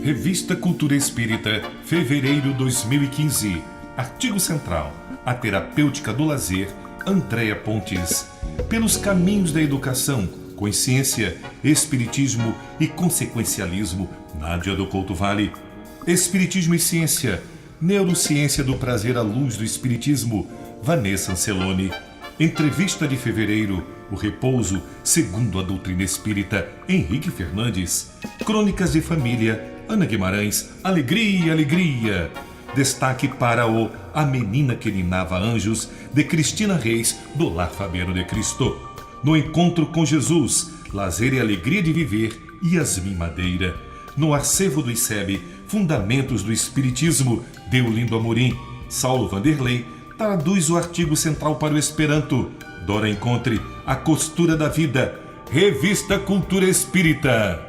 Revista Cultura Espírita, fevereiro 2015. Artigo central: a terapêutica do lazer, Andréa Pontes. Pelos caminhos da educação, consciência, espiritismo e consequencialismo, Nádia do Couto Vale. Espiritismo e ciência, neurociência do prazer à luz do espiritismo, Vanessa Anceloni. Entrevista de fevereiro, o repouso segundo a doutrina espírita, Henrique Fernandes. Crônicas de família, Ana Guimarães, alegria, alegria. Destaque para o A Menina que Ninava Anjos, de Cristina Reis, do Lar Fabiano de Cristo. No Encontro com Jesus, Lazer e Alegria de Viver, Yasmin Madeira. No Acervo do ICEB, Fundamentos do Espiritismo, Deolindo Amorim. Saulo Vanderlei traduz o artigo central para o Esperanto. Dora Encontre, A Costura da Vida. Revista Cultura Espírita.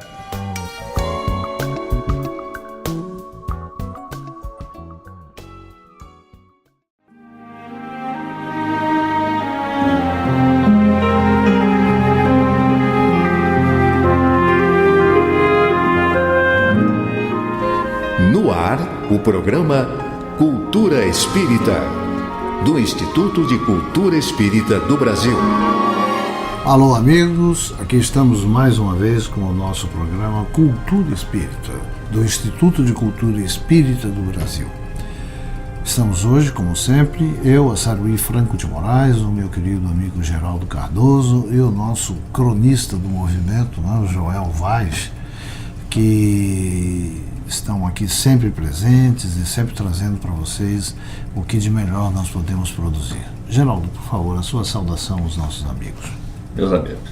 No ar, o programa Cultura Espírita, do Instituto de Cultura Espírita do Brasil. Alô, amigos, aqui estamos mais uma vez com o nosso programa Cultura Espírita, do Instituto de Cultura Espírita do Brasil. Estamos hoje, como sempre, eu, a Saruí Franco de Moraes, o meu querido amigo Geraldo Cardoso e o nosso cronista do movimento, o Joel Vaz, que estão aqui sempre presentes e sempre trazendo para vocês o que de melhor nós podemos produzir. Geraldo, por favor, a sua saudação aos nossos amigos. Meus amigos,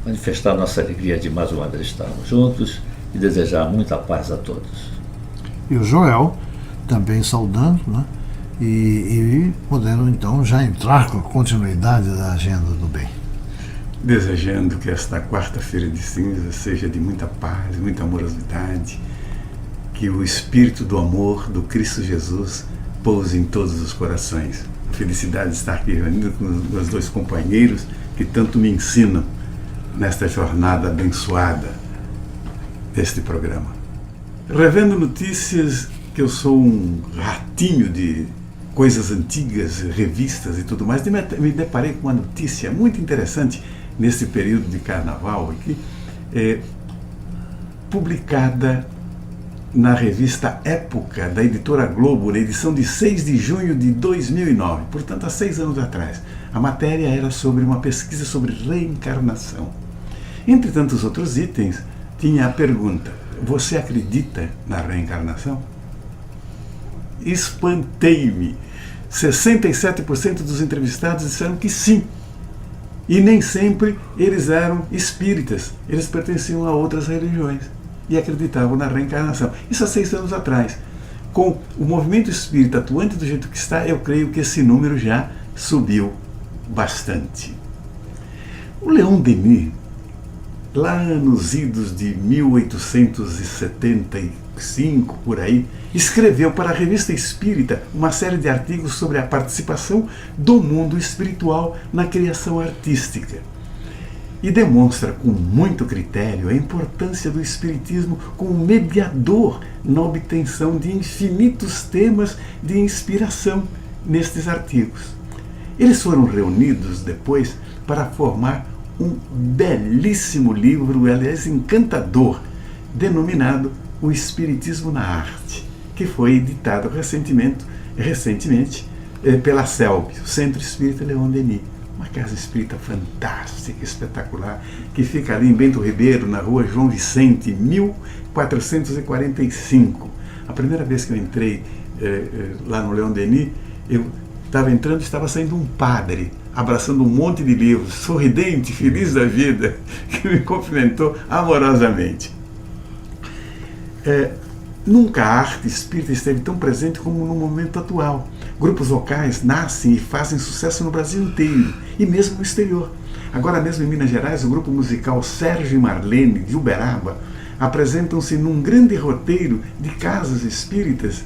manifestar nossa alegria de mais uma vez estarmos juntos e desejar muita paz a todos. E o Joel também saudando, e podendo então já entrar com a continuidade da agenda do bem. Desejando que esta quarta-feira de cinza seja de muita paz, muita amorosidade, que o Espírito do amor do Cristo Jesus pouse em todos os corações. A felicidade de estar aqui reunido com os meus dois companheiros que tanto me ensinam nesta jornada abençoada deste programa. Revendo notícias, que eu sou um ratinho de coisas antigas, revistas e tudo mais, me deparei com uma notícia muito interessante nesse período de carnaval aqui, publicada na revista Época, da editora Globo, na edição de 6 de junho de 2009, portanto há 6 anos atrás. A matéria era sobre uma pesquisa sobre reencarnação. Entre tantos outros itens, tinha a pergunta: você acredita na reencarnação? Espantei-me! 67% dos entrevistados disseram que sim. E nem sempre eles eram espíritas, eles pertenciam a outras religiões e acreditavam na reencarnação. Isso há 6 anos atrás. Com o movimento espírita atuante do jeito que está, eu creio que esse número já subiu bastante. O Leon Denis, lá nos idos de 1875, por aí, escreveu para a Revista Espírita uma série de artigos sobre a participação do mundo espiritual na criação artística. E demonstra com muito critério a importância do espiritismo como mediador na obtenção de infinitos temas de inspiração nestes artigos. Eles foram reunidos depois para formar um belíssimo livro, aliás encantador, denominado O Espiritismo na Arte, que foi editado recentemente pela CELB, o Centro Espírita Leon Denis, uma casa espírita fantástica, espetacular, que fica ali em Bento Ribeiro, na rua João Vicente, 1445. A primeira vez que eu entrei lá no Leon Denis, eu estava entrando e estava saindo um padre, abraçando um monte de livros, sorridente, feliz da vida, que me cumprimentou amorosamente. Nunca a arte espírita esteve tão presente como no momento atual. Grupos vocais nascem e fazem sucesso no Brasil inteiro e mesmo no exterior. Agora mesmo em Minas Gerais, o grupo musical Sérgio e Marlene, de Uberaba, apresentam-se num grande roteiro de casas espíritas,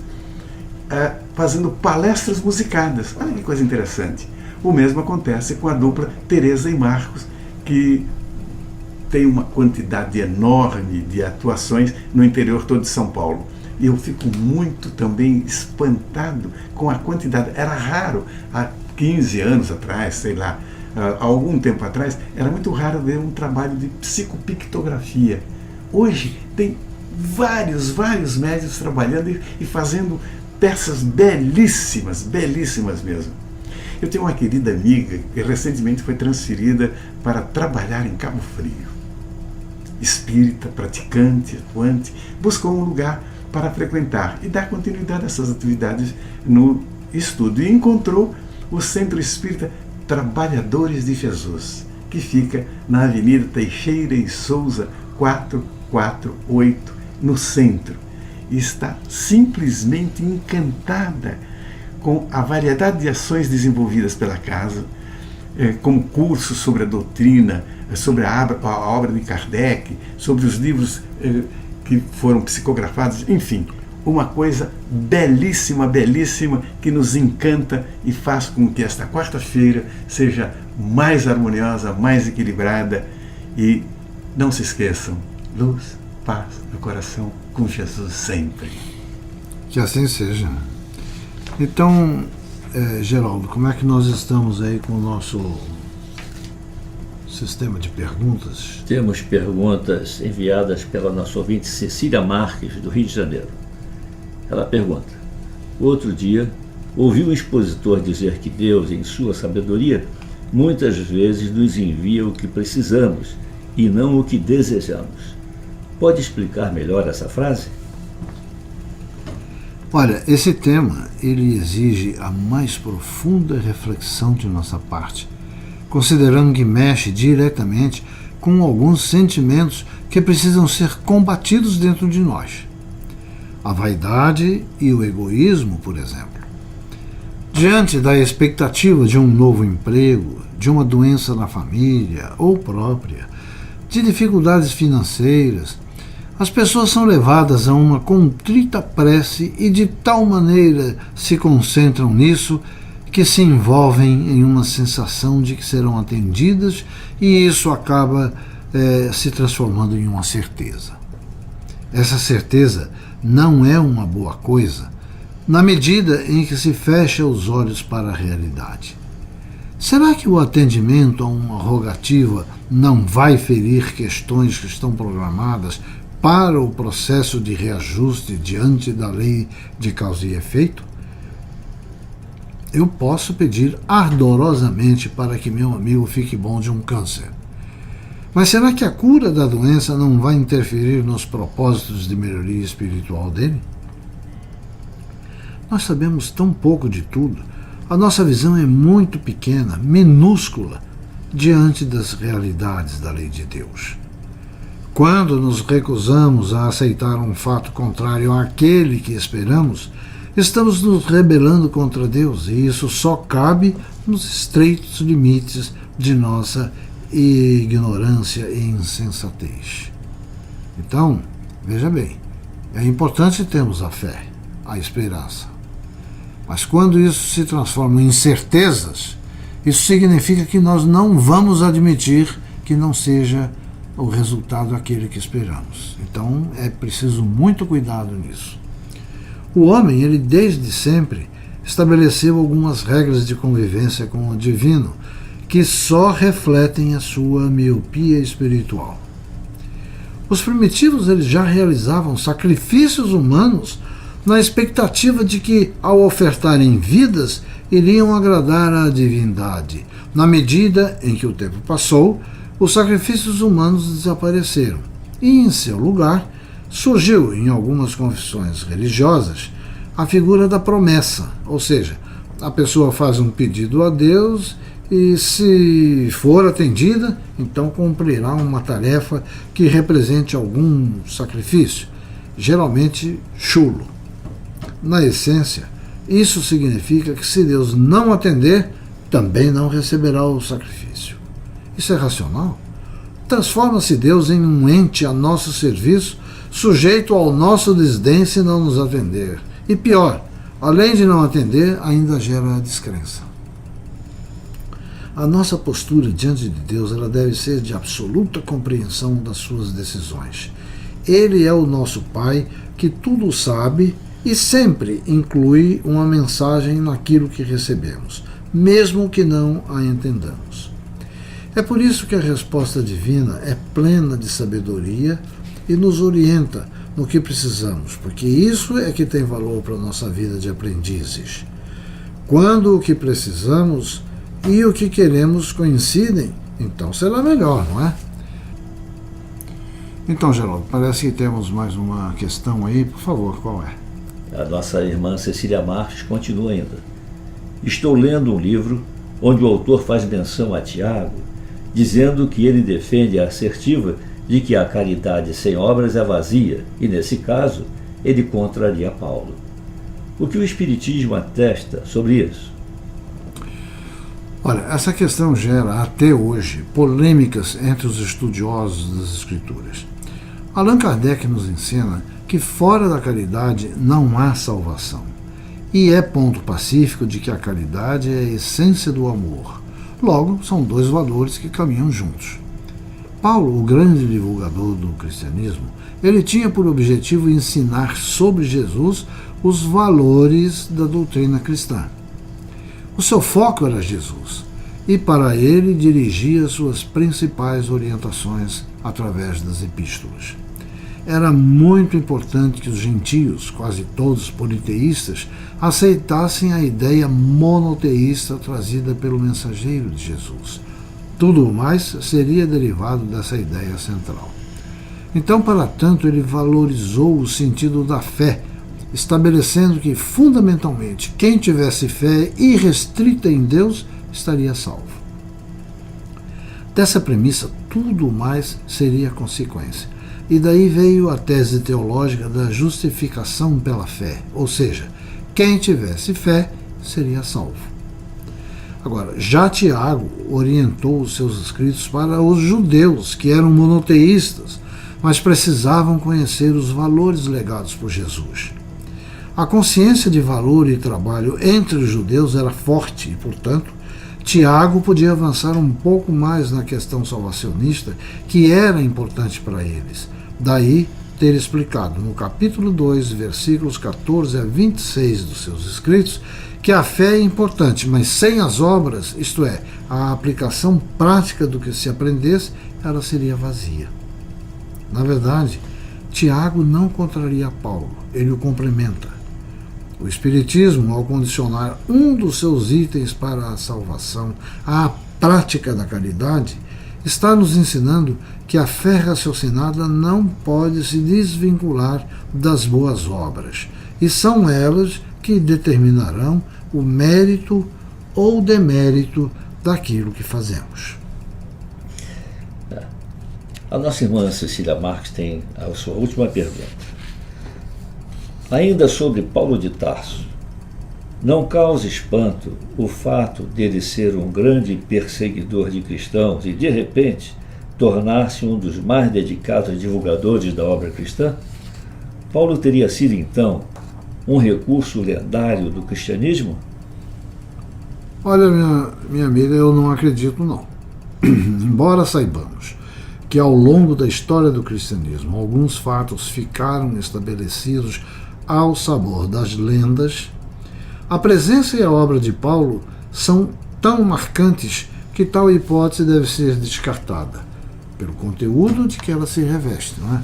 fazendo palestras musicadas. Olha que coisa interessante. O mesmo acontece com a dupla Teresa e Marcos, que tem uma quantidade enorme de atuações no interior todo de São Paulo. E eu fico muito também espantado com a quantidade. Era raro, há 15 anos atrás, sei lá, há algum tempo atrás, era muito raro ver um trabalho de psicopictografia. Hoje tem vários médiuns trabalhando e fazendo peças belíssimas, belíssimas mesmo. Eu tenho uma querida amiga que recentemente foi transferida para trabalhar em Cabo Frio. Espírita, praticante, atuante, buscou um lugar para frequentar e dar continuidade a essas atividades no estudo. E encontrou o Centro Espírita Trabalhadores de Jesus, que fica na Avenida Teixeira e Souza, 448, no centro. E está simplesmente encantada com a variedade de ações desenvolvidas pela casa, como cursos sobre a doutrina, sobre a obra de Kardec, sobre os livros que foram psicografados, enfim, uma coisa belíssima, belíssima, que nos encanta e faz com que esta quarta-feira seja mais harmoniosa, mais equilibrada. E não se esqueçam, luz, paz no coração, com Jesus sempre. Que assim seja. Então, Geraldo, como é que nós estamos aí com o nosso sistema de perguntas? Temos perguntas enviadas pela nossa ouvinte Cecília Marques, do Rio de Janeiro. Ela pergunta: outro dia, ouvi um expositor dizer que Deus, em sua sabedoria, muitas vezes nos envia o que precisamos e não o que desejamos. Pode explicar melhor essa frase? Olha, esse tema, ele exige a mais profunda reflexão de nossa parte, considerando que mexe diretamente com alguns sentimentos que precisam ser combatidos dentro de nós. A vaidade e o egoísmo, por exemplo. Diante da expectativa de um novo emprego, de uma doença na família ou própria, de dificuldades financeiras, as pessoas são levadas a uma contrita prece e de tal maneira se concentram nisso que se envolvem em uma sensação de que serão atendidas, e isso acaba se transformando em uma certeza. Essa certeza não é uma boa coisa na medida em que se fecha os olhos para a realidade. Será que o atendimento a uma rogativa não vai ferir questões que estão programadas para o processo de reajuste diante da lei de causa e efeito? Eu posso pedir ardorosamente para que meu amigo fique bom de um câncer. Mas será que a cura da doença não vai interferir nos propósitos de melhoria espiritual dele? Nós sabemos tão pouco de tudo. A nossa visão é muito pequena, minúscula, diante das realidades da lei de Deus. Quando nos recusamos a aceitar um fato contrário àquele que esperamos, estamos nos rebelando contra Deus, e isso só cabe nos estreitos limites de nossa ignorância e insensatez. Então, veja bem, é importante termos a fé, a esperança. Mas quando isso se transforma em certezas, isso significa que nós não vamos admitir que não seja o resultado aquele que esperamos. Então é preciso muito cuidado nisso. O homem, ele desde sempre estabeleceu algumas regras de convivência com o divino que só refletem a sua miopia espiritual. Os primitivos, eles já realizavam sacrifícios humanos na expectativa de que, ao ofertarem vidas, iriam agradar à divindade. Na medida em que o tempo passou, os sacrifícios humanos desapareceram e, em seu lugar, surgiu em algumas confissões religiosas a figura da promessa, ou seja, a pessoa faz um pedido a Deus e, se for atendida, então cumprirá uma tarefa que represente algum sacrifício, geralmente chulo. Na essência, isso significa que, se Deus não atender, também não receberá o sacrifício. Isso é racional? Transforma-se Deus em um ente a nosso serviço, sujeito ao nosso desdém se não nos atender. E pior, além de não atender, ainda gera descrença. a nossa postura diante de Deus ela deve ser de absoluta compreensão das suas decisões. Ele é o nosso Pai que tudo sabe e sempre inclui uma mensagem naquilo que recebemos, mesmo que não a entendamos. É por isso que a resposta divina é plena de sabedoria e nos orienta no que precisamos, porque isso é que tem valor para a nossa vida de aprendizes. Quando o que precisamos e o que queremos coincidem, então será melhor, não é? Então, Geraldo, parece que temos mais uma questão aí. Por favor, qual é? A nossa irmã Cecília Marques continua ainda. Estou lendo um livro onde o autor faz menção a Tiago, dizendo que ele defende a assertiva de que a caridade sem obras é vazia, e nesse caso, ele contraria Paulo. O que o Espiritismo atesta sobre isso? Olha, essa questão gera, até hoje, polêmicas entre os estudiosos das Escrituras. Allan Kardec nos ensina que fora da caridade não há salvação. E é ponto pacífico de que a caridade é a essência do amor. Logo, são dois valores que caminham juntos. Paulo, o grande divulgador do cristianismo, ele tinha por objetivo ensinar sobre Jesus os valores da doutrina cristã. O seu foco era Jesus, e para ele dirigia suas principais orientações através das epístolas. Era muito importante que os gentios, quase todos politeístas, aceitassem a ideia monoteísta trazida pelo mensageiro de Jesus. Tudo o mais seria derivado dessa ideia central. Então, para tanto, ele valorizou o sentido da fé, estabelecendo que, fundamentalmente, quem tivesse fé irrestrita em Deus estaria salvo. Dessa premissa, tudo mais seria consequência. E daí veio a tese teológica da justificação pela fé, ou seja, quem tivesse fé seria salvo. Agora, já Tiago orientou os seus escritos para os judeus, que eram monoteístas, mas precisavam conhecer os valores legados por Jesus. A consciência de valor e trabalho entre os judeus era forte e, portanto, Tiago podia avançar um pouco mais na questão salvacionista, que era importante para eles. Daí ter explicado no capítulo 2, versículos 14 a 26 dos seus escritos, que a fé é importante, mas sem as obras, isto é, a aplicação prática do que se aprendesse, ela seria vazia. Na verdade, Tiago não contraria Paulo, ele o complementa. O Espiritismo, ao condicionar um dos seus itens para a salvação à prática da caridade, está nos ensinando que a fé raciocinada não pode se desvincular das boas obras, e são elas que determinarão o mérito ou demérito daquilo que fazemos. A nossa irmã Cecília Marques tem a sua última pergunta. Ainda sobre Paulo de Tarso, não causa espanto o fato dele ser um grande perseguidor de cristãos e, de repente, tornar-se um dos mais dedicados divulgadores da obra cristã? Paulo teria sido, então, um recurso lendário do cristianismo? Olha, minha amiga, eu não acredito não. Embora saibamos que ao longo da história do cristianismo alguns fatos ficaram estabelecidos ao sabor das lendas, a presença e a obra de Paulo são tão marcantes que tal hipótese deve ser descartada, pelo conteúdo de que ela se reveste, não é?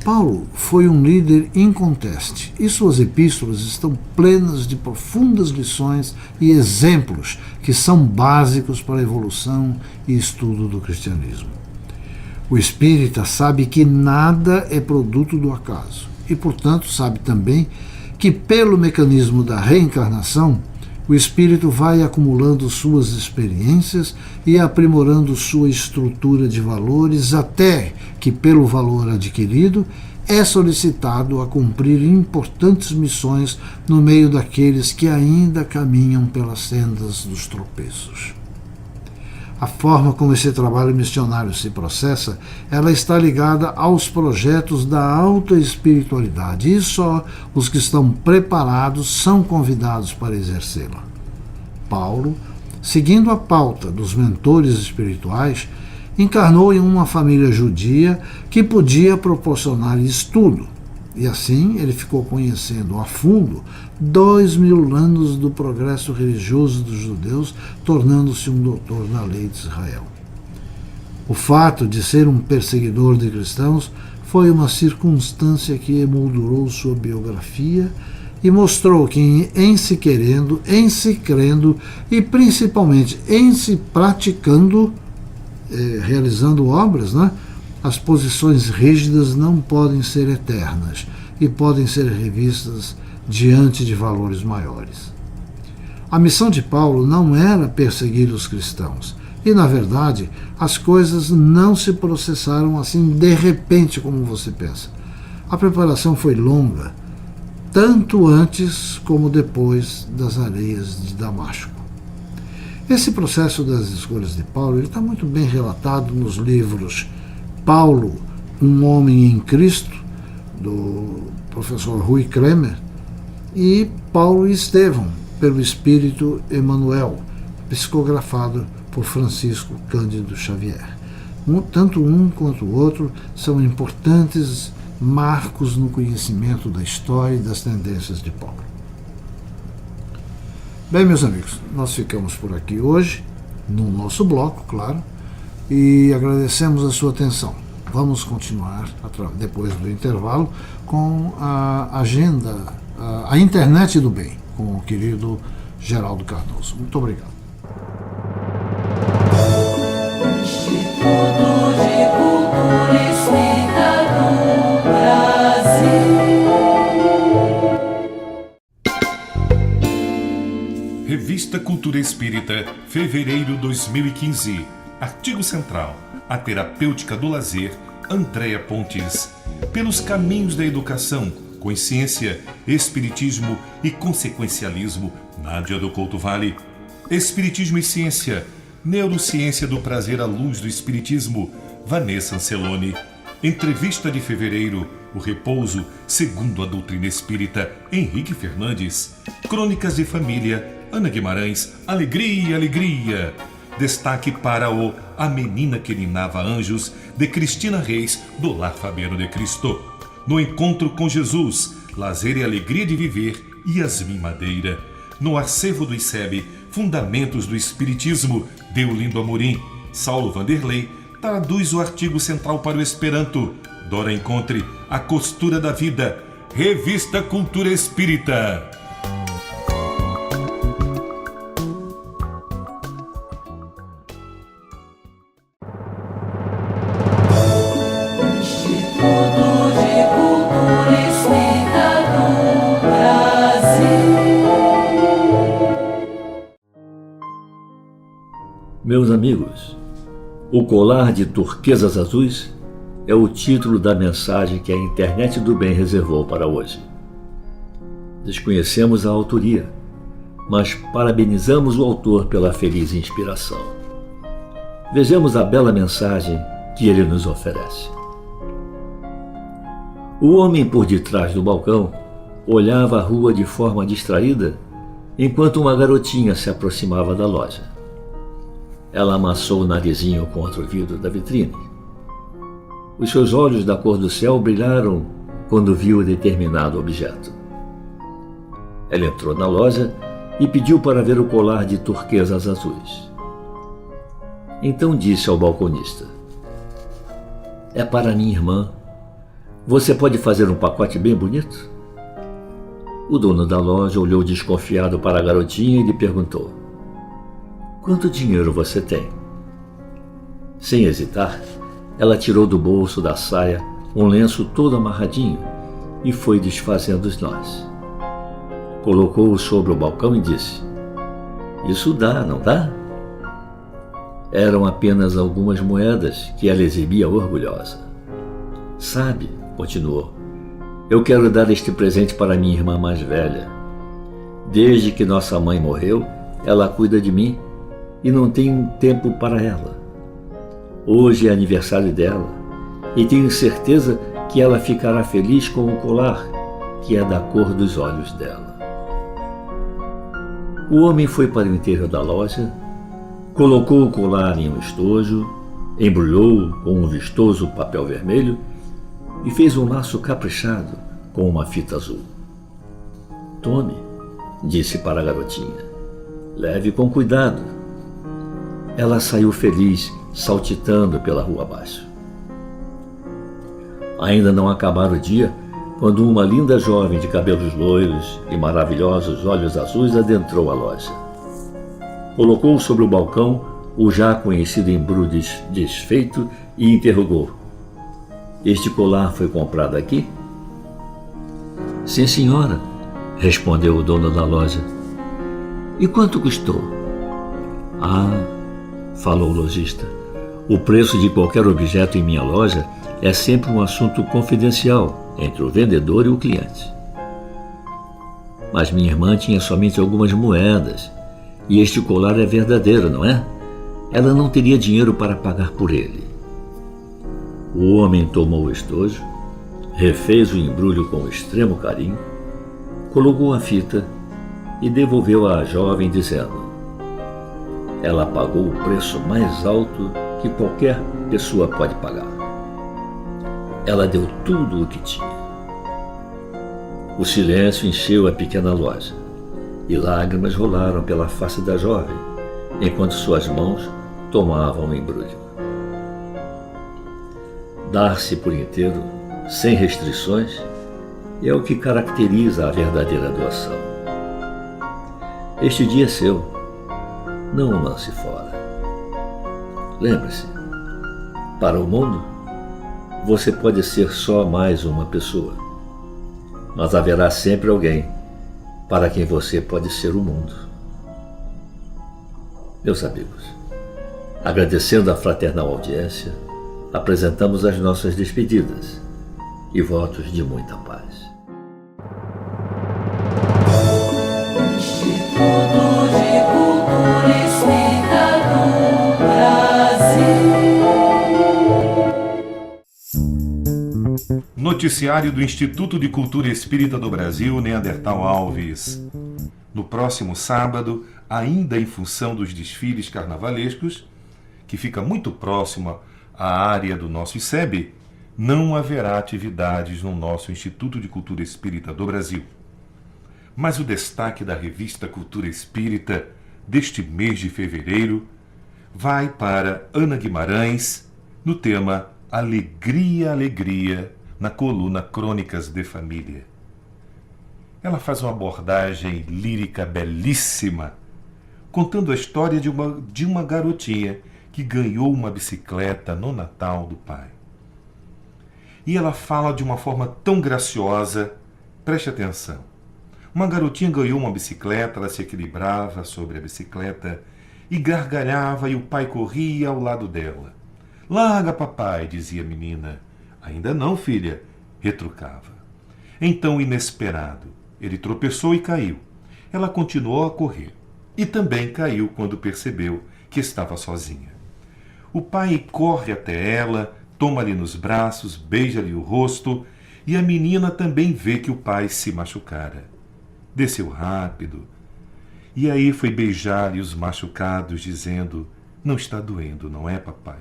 Paulo foi um líder inconteste e suas epístolas estão plenas de profundas lições e exemplos que são básicos para a evolução e estudo do cristianismo. O espírita sabe que nada é produto do acaso e, portanto, sabe também que, pelo mecanismo da reencarnação, o espírito vai acumulando suas experiências e aprimorando sua estrutura de valores até que, pelo valor adquirido, é solicitado a cumprir importantes missões no meio daqueles que ainda caminham pelas sendas dos tropeços. A forma como esse trabalho missionário se processa, ela está ligada aos projetos da alta espiritualidade, e só os que estão preparados são convidados para exercê-la. Paulo seguindo a pauta dos mentores espirituais, encarnou em uma família judia que podia proporcionar estudo. E assim ele ficou conhecendo a fundo 2000 anos do progresso religioso dos judeus, tornando-se um doutor na lei de Israel. O fato de ser um perseguidor de cristãos foi uma circunstância que emoldurou sua biografia e mostrou que em se querendo, em se crendo e principalmente em se praticando, realizando obras, as posições rígidas não podem ser eternas e podem ser revistas diante de valores maiores. A missão de Paulo não era perseguir os cristãos, e, na verdade, as coisas não se processaram assim de repente como você pensa. A preparação foi longa, tanto antes como depois das areias de Damasco. Esse processo das escolhas de Paulo está muito bem relatado nos livros Paulo, um Homem em Cristo, do professor Rui Kremer, e Paulo e Estevão, pelo Espírito Emmanuel, psicografado por Francisco Cândido Xavier. Tanto um quanto o outro são importantes marcos no conhecimento da história e das tendências de Paulo. Bem, meus amigos, nós ficamos por aqui hoje, no nosso bloco, claro, e agradecemos a sua atenção. Vamos continuar, depois do intervalo, com a agenda, a Internet do Bem, com o querido Geraldo Cardoso. Muito obrigado. Instituto de Cultura Espírita do Brasil. Revista Cultura Espírita, fevereiro 2015. Artigo central: a terapêutica do lazer, Andréa Pontes. Pelos caminhos da educação, consciência, espiritismo e consequencialismo, Nádia do Couto Vale. Espiritismo e ciência, neurociência do prazer à luz do espiritismo, Vanessa Anceloni. Entrevista de fevereiro, o repouso segundo a doutrina espírita, Henrique Fernandes. Crônicas de família, Ana Guimarães, alegria, alegria. Destaque para o A Menina que Ninava Anjos, de Cristina Reis, do Lar Fabiano de Cristo. No Encontro com Jesus, Lazer e Alegria de Viver, Yasmin Madeira. No Acervo do ICEB, Fundamentos do Espiritismo, Deolindo Amorim. Saulo Vanderlei traduz o artigo central para o Esperanto. Dora Encontre, A Costura da Vida. Revista Cultura Espírita. Meus amigos, o colar de turquesas azuis é o título da mensagem que a Internet do Bem reservou para hoje. Desconhecemos a autoria, mas parabenizamos o autor pela feliz inspiração. Vejamos a bela mensagem que ele nos oferece. O homem por detrás do balcão olhava a rua de forma distraída enquanto uma garotinha se aproximava da loja. Ela amassou o narizinho contra o vidro da vitrine. Os seus olhos da cor do céu brilharam quando viu determinado objeto. Ela entrou na loja e pediu para ver o colar de turquesas azuis. Então disse ao balconista: "É para minha irmã. Você pode fazer um pacote bem bonito?" O dono da loja olhou desconfiado para a garotinha e lhe perguntou: "Quanto dinheiro você tem?" Sem hesitar, ela tirou do bolso da saia um lenço todo amarradinho e foi desfazendo os nós. Colocou-o sobre o balcão e disse: "Isso dá, não dá?" Eram apenas algumas moedas que ela exibia orgulhosa. "Sabe", continuou, "eu quero dar este presente para minha irmã mais velha. Desde que nossa mãe morreu, ela cuida de mim e não tenho tempo para ela. Hoje é aniversário dela e tenho certeza que ela ficará feliz com o colar, que é da cor dos olhos dela." O homem foi para o interior da loja Colocou o colar em um estojo, embrulhou-o com um vistoso papel vermelho e fez um laço caprichado com uma fita azul. Tome, disse para a garotinha. Leve com cuidado. Ela saiu feliz, saltitando pela rua abaixo. Ainda não acabara o dia, quando uma linda jovem de cabelos loiros e maravilhosos olhos azuis adentrou a loja. Colocou sobre o balcão o já conhecido embrulho desfeito e interrogou: este colar foi comprado aqui? Sim, senhora, respondeu o dono da loja. E quanto custou? Ah, falou o lojista, o preço de qualquer objeto em minha loja é sempre um assunto confidencial entre o vendedor e o cliente. Mas minha irmã tinha somente algumas moedas e este colar é verdadeiro, não é? Ela não teria dinheiro para pagar por ele. O homem tomou o estojo, refez o embrulho com extremo carinho, colocou a fita e devolveu à jovem dizendo: ela pagou o preço mais alto que qualquer pessoa pode pagar. Ela deu tudo o que tinha. O silêncio encheu a pequena loja e lágrimas rolaram pela face da jovem, enquanto suas mãos tomavam o embrulho. Dar-se por inteiro, sem restrições, é o que caracteriza a verdadeira doação. Este dia é seu, não o lance fora. Lembre-se, para o mundo, você pode ser só mais uma pessoa, mas haverá sempre alguém para quem você pode ser o mundo. Meus amigos, agradecendo a fraternal audiência, apresentamos as nossas despedidas e votos de muita paz. Instituto de Cultura Espírita do Brasil. Noticiário do Instituto de Cultura Espírita do Brasil, Neandertal Alves. No próximo sábado, ainda em função dos desfiles carnavalescos, que fica muito próxima à área do nosso ICEB, não haverá atividades no nosso Instituto de Cultura Espírita do Brasil. Mas o destaque da revista Cultura Espírita deste mês de fevereiro vai para Ana Guimarães no tema Alegria, Alegria, na coluna Crônicas de Família. Ela faz uma abordagem lírica belíssima, contando a história de uma garotinha que ganhou uma bicicleta no Natal do pai. E ela fala de uma forma tão graciosa, preste atenção. Uma garotinha ganhou uma bicicleta, ela se equilibrava sobre a bicicleta e gargalhava, e o pai corria ao lado dela. Larga, papai, dizia a menina. Ainda não, filha, retrucava. Então, inesperado, ele tropeçou e caiu. Ela continuou a correr e também caiu quando percebeu que estava sozinha. O pai corre até ela, toma-lhe nos braços, beija-lhe o rosto, e a menina também vê que o pai se machucara. Desceu rápido, e aí foi beijar-lhe os machucados, dizendo: não está doendo, não é, papai?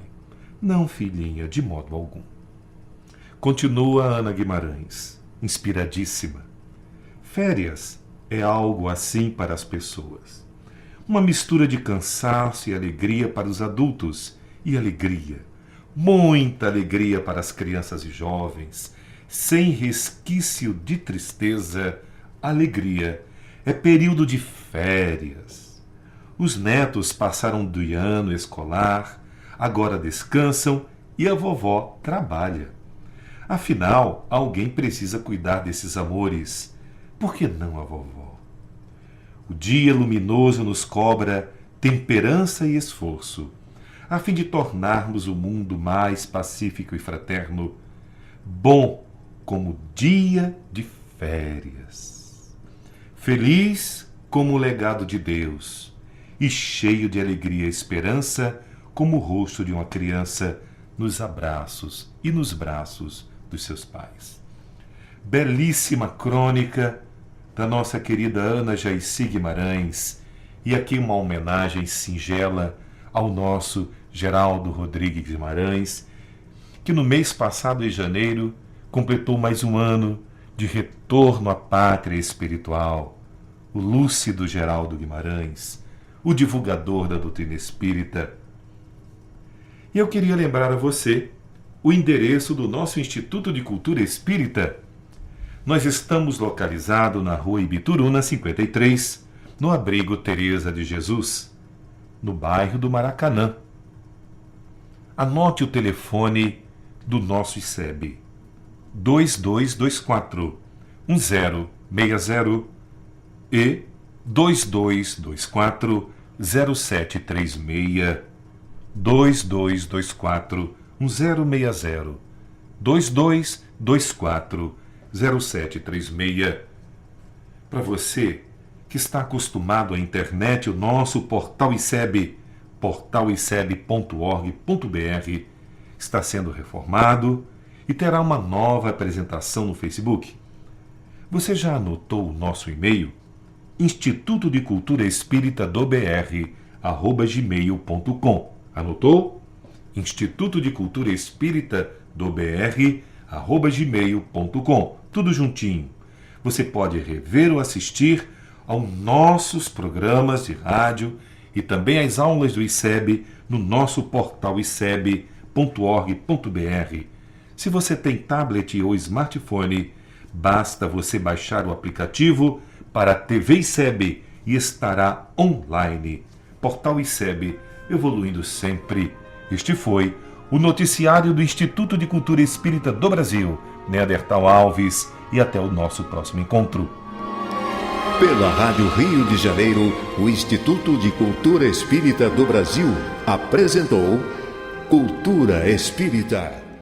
Não, filhinha, de modo algum. Continua Ana Guimarães, inspiradíssima. Férias é algo assim para as pessoas. Uma mistura de cansaço e alegria para os adultos, e alegria, muita alegria para as crianças e jovens, sem resquício de tristeza. Alegria é período de férias. Os netos passaram do ano escolar, agora descansam e a vovó trabalha. Afinal, alguém precisa cuidar desses amores. Por que não a vovó? O dia luminoso nos cobra temperança e esforço, a fim de tornarmos o mundo mais pacífico e fraterno, bom como dia de férias. Feliz como o legado de Deus e cheio de alegria e esperança como o rosto de uma criança nos abraços e nos braços dos seus pais. Belíssima crônica da nossa querida Ana Jaissi Guimarães, e aqui uma homenagem singela ao nosso Geraldo Rodrigues Guimarães, que no mês passado, em janeiro, completou mais um ano de retorno à pátria espiritual. O lúcido Geraldo Guimarães, o divulgador da doutrina espírita. E eu queria lembrar a você o endereço do nosso Instituto de Cultura Espírita. Nós estamos localizados na Rua Ibituruna 53, no Abrigo Teresa de Jesus, no bairro do Maracanã. Anote o telefone do nosso ICEB: 2224 1060 e 2224 0736. 2224 1060 2224 0736. Para você que está acostumado à internet, o nosso portal ICEB, portaliceb.org.br, está sendo reformado e terá uma nova apresentação no Facebook. Você já anotou o nosso e-mail? Instituto de Cultura Espírita do BR @gmail.com. Anotou? Instituto de Cultura Espírita do BR @gmail.com. Tudo juntinho. Você pode rever ou assistir aos nossos programas de rádio e também às aulas do ICEB no nosso portal iceb.org.br. Se você tem tablet ou smartphone, basta você baixar o aplicativo para a TV ICEB e estará online. Portal ICEB, evoluindo sempre. Este foi o noticiário do Instituto de Cultura Espírita do Brasil. Neandertal Alves, e até o nosso próximo encontro. Pela Rádio Rio de Janeiro, o Instituto de Cultura Espírita do Brasil apresentou Cultura Espírita.